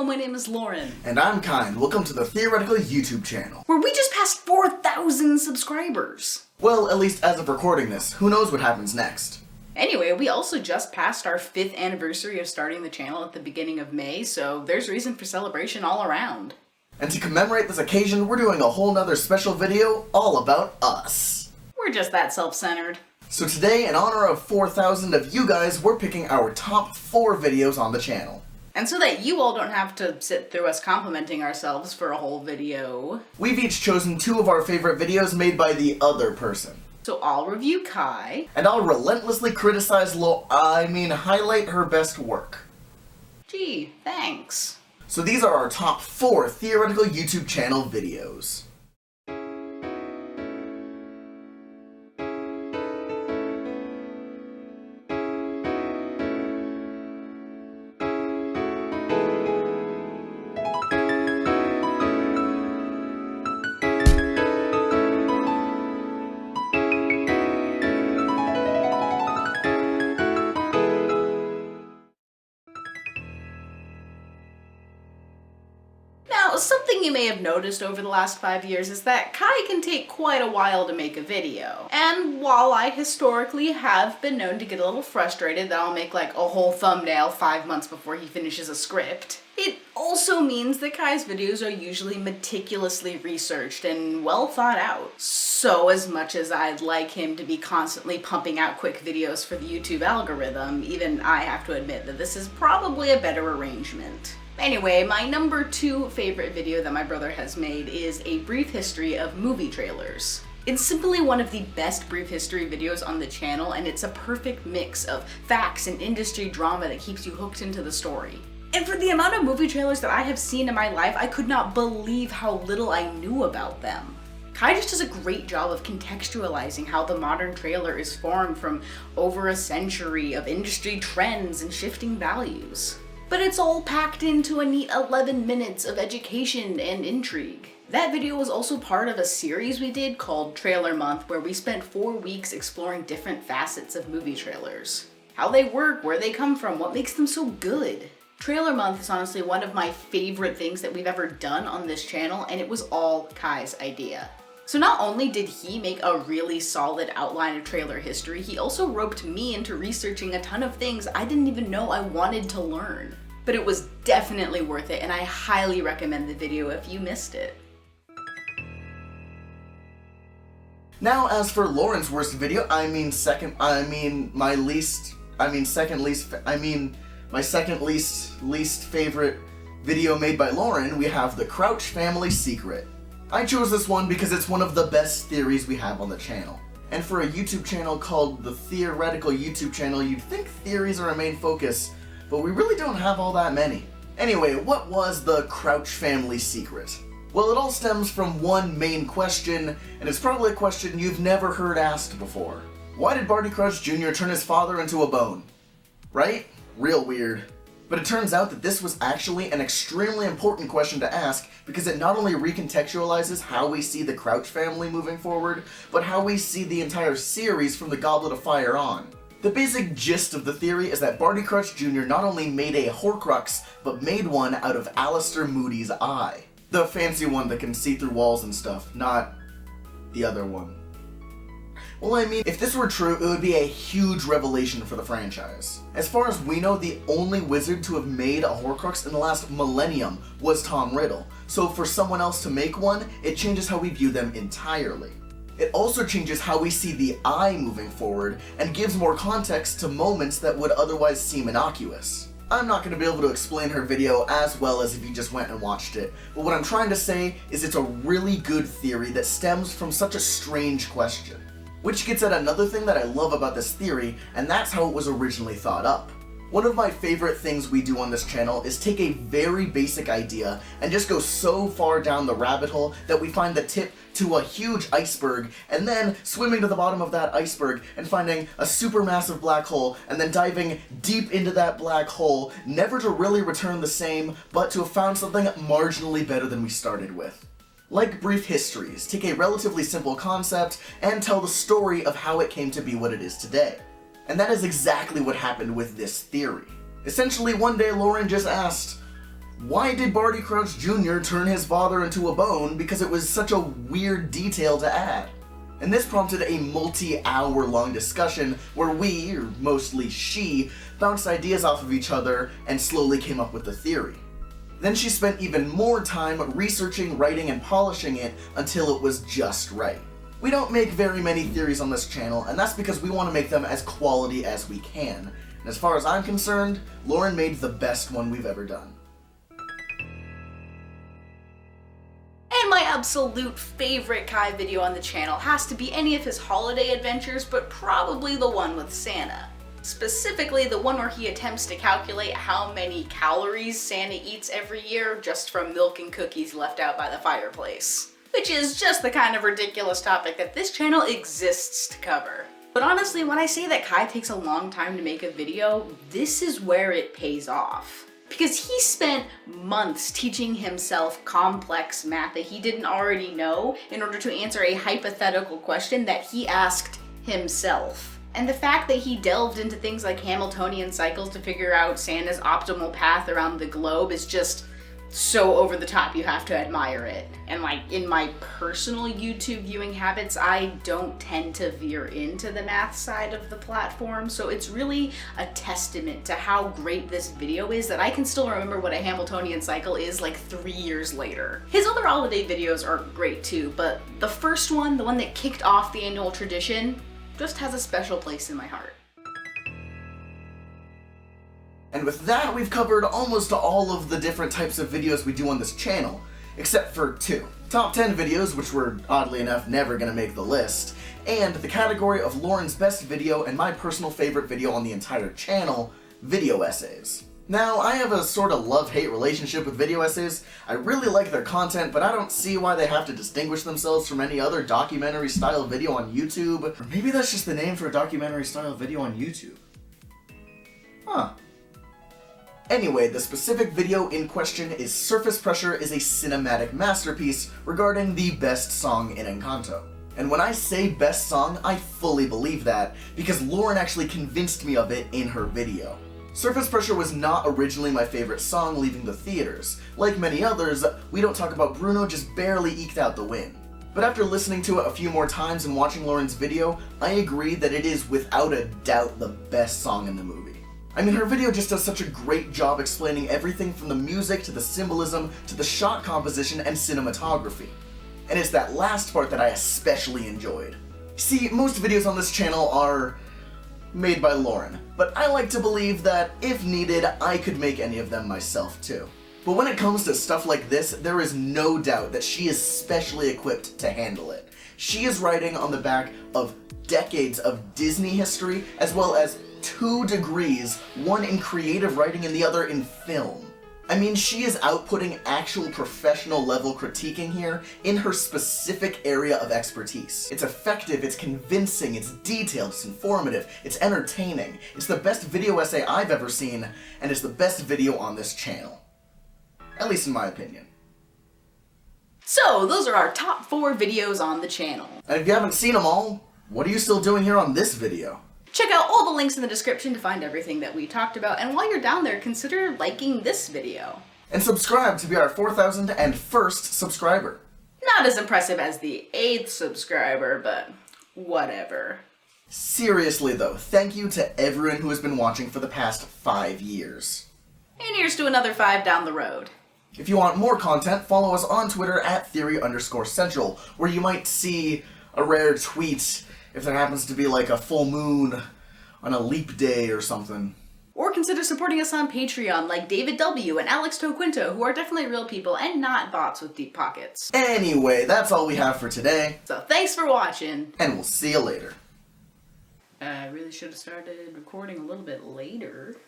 Hello, my name is Lauren. And I'm Kind. Welcome to the Theoretical YouTube channel, where we just passed 4,000 subscribers. Well, at least as of recording this. Who knows what happens next? Anyway, we also just passed our 5th anniversary of starting the channel at the beginning of May, so there's reason for celebration all around. And to commemorate this occasion, we're doing a whole nother special video all about us. We're just that self-centered. So today, in honor of 4,000 of you guys, we're picking our top 4 videos on the channel. And so that you all don't have to sit through us complimenting ourselves for a whole video, we've each chosen 2 of our favorite videos made by the other person. So I'll review Kai. And I'll relentlessly criticize highlight her best work. Gee, thanks. So these are our top 4 Theoretical YouTube channel videos. Now, something you may have noticed over the last 5 years is that Kai can take quite a while to make a video. And while I historically have been known to get a little frustrated that I'll make like a whole thumbnail 5 months before he finishes a script, it also means that Kai's videos are usually meticulously researched and well thought out. So as much as I'd like him to be constantly pumping out quick videos for the YouTube algorithm, even I have to admit that this is probably a better arrangement. Anyway, my number 2 favorite video that my brother has made is a brief history of movie trailers. It's simply one of the best brief history videos on the channel, and it's a perfect mix of facts and industry drama that keeps you hooked into the story. And for the amount of movie trailers that I have seen in my life, I could not believe how little I knew about them. Kai just does a great job of contextualizing how the modern trailer is formed from over a century of industry trends and shifting values. But it's all packed into a neat 11 minutes of education and intrigue. That video was also part of a series we did called Trailer Month, where we spent 4 weeks exploring different facets of movie trailers. How they work, where they come from, what makes them so good. Trailer Month is honestly one of my favorite things that we've ever done on this channel, and it was all Kai's idea. So not only did he make a really solid outline of trailer history, he also roped me into researching a ton of things I didn't even know I wanted to learn. But it was definitely worth it, and I highly recommend the video if you missed it. Now, as for Lauren's worst video, my second least favorite video made by Lauren, we have the Crouch Family Secret. I chose this one because it's one of the best theories we have on the channel. And for a YouTube channel called the Theoretical YouTube channel, you'd think theories are our main focus, but we really don't have all that many. Anyway, what was the Crouch Family Secret? Well, it all stems from one main question, and it's probably a question you've never heard asked before. Why did Barty Crouch Jr. turn his father into a bone? Right? Real weird. But it turns out that this was actually an extremely important question to ask because it not only recontextualizes how we see the Crouch family moving forward, but how we see the entire series from the Goblet of Fire on. The basic gist of the theory is that Barty Crouch Jr. not only made a Horcrux, but made one out of Alistair Moody's eye. The fancy one that can see through walls and stuff, not the other one. Well, if this were true, it would be a huge revelation for the franchise. As far as we know, the only wizard to have made a Horcrux in the last millennium was Tom Riddle, so for someone else to make one, it changes how we view them entirely. It also changes how we see the eye moving forward, and gives more context to moments that would otherwise seem innocuous. I'm not going to be able to explain her video as well as if you just went and watched it, but what I'm trying to say is it's a really good theory that stems from such a strange question. Which gets at another thing that I love about this theory, and that's how it was originally thought up. One of my favorite things we do on this channel is take a very basic idea and just go so far down the rabbit hole that we find the tip to a huge iceberg, and then swimming to the bottom of that iceberg and finding a supermassive black hole, and then diving deep into that black hole, never to really return the same, but to have found something marginally better than we started with. Like brief histories, take a relatively simple concept and tell the story of how it came to be what it is today. And that is exactly what happened with this theory. Essentially, one day Lauren just asked, Why did Barty Crouch Jr. turn his father into a bone? Because it was such a weird detail to add. And this prompted a multi-hour long discussion where we, or mostly she, bounced ideas off of each other and slowly came up with the theory. Then she spent even more time researching, writing, and polishing it until it was just right. We don't make very many theories on this channel, and that's because we want to make them as quality as we can. And as far as I'm concerned, Lauren made the best one we've ever done. And my absolute favorite Kai video on the channel has to be any of his holiday adventures, but probably the one with Santa. Specifically, the one where he attempts to calculate how many calories Santa eats every year just from milk and cookies left out by the fireplace. Which is just the kind of ridiculous topic that this channel exists to cover. But honestly, when I say that Kai takes a long time to make a video, this is where it pays off. Because he spent months teaching himself complex math that he didn't already know in order to answer a hypothetical question that he asked himself. And the fact that he delved into things like Hamiltonian cycles to figure out Santa's optimal path around the globe is just so over the top, you have to admire it. And like, in my personal YouTube viewing habits, I don't tend to veer into the math side of the platform, so it's really a testament to how great this video is that I can still remember what a Hamiltonian cycle is like 3 years later. His other holiday videos are great too, but the first one, the one that kicked off the annual tradition, just has a special place in my heart. And with that, we've covered almost all of the different types of videos we do on this channel, except for 2. Top 10 videos, which were, oddly enough, never gonna make the list, and the category of Lauren's best video and my personal favorite video on the entire channel, video essays. Now, I have a sort of love-hate relationship with video essays. I really like their content, but I don't see why they have to distinguish themselves from any other documentary-style video on YouTube. Or maybe that's just the name for a documentary-style video on YouTube. Huh. Anyway, the specific video in question is Surface Pressure is a cinematic masterpiece regarding the best song in Encanto. And when I say best song, I fully believe that, because Lauren actually convinced me of it in her video. Surface Pressure was not originally my favorite song leaving the theaters. Like many others, We Don't Talk About Bruno just barely eked out the win. But after listening to it a few more times and watching Lauren's video, I agree that it is without a doubt the best song in the movie. I mean, her video just does such a great job explaining everything from the music to the symbolism to the shot composition and cinematography. And it's that last part that I especially enjoyed. See, most videos on this channel are made by Lauren, but I like to believe that, if needed, I could make any of them myself too. But when it comes to stuff like this, there is no doubt that she is specially equipped to handle it. She is writing on the back of decades of Disney history, as well as 2 degrees, one in creative writing and the other in film. I mean, she is outputting actual professional level critiquing here in her specific area of expertise. It's effective, it's convincing, it's detailed, it's informative, it's entertaining. It's the best video essay I've ever seen, and it's the best video on this channel. At least in my opinion. So, those are our top 4 videos on the channel. And if you haven't seen them all, what are you still doing here on this video? Check out all the links in the description to find everything that we talked about, and while you're down there, consider liking this video. And subscribe to be our 4,001st subscriber. Not as impressive as the 8th subscriber, but whatever. Seriously though, thank you to everyone who has been watching for the past 5 years. And here's to another 5 down the road. If you want more content, follow us on Twitter at Theory_Central, where you might see a rare tweet if there happens to be like a full moon on a leap day or something. Or consider supporting us on Patreon like David W. and Alex Toquinto, who are definitely real people and not bots with deep pockets. Anyway, that's all we have for today. So thanks for watching. And we'll see you later. I really should have started recording a little bit later.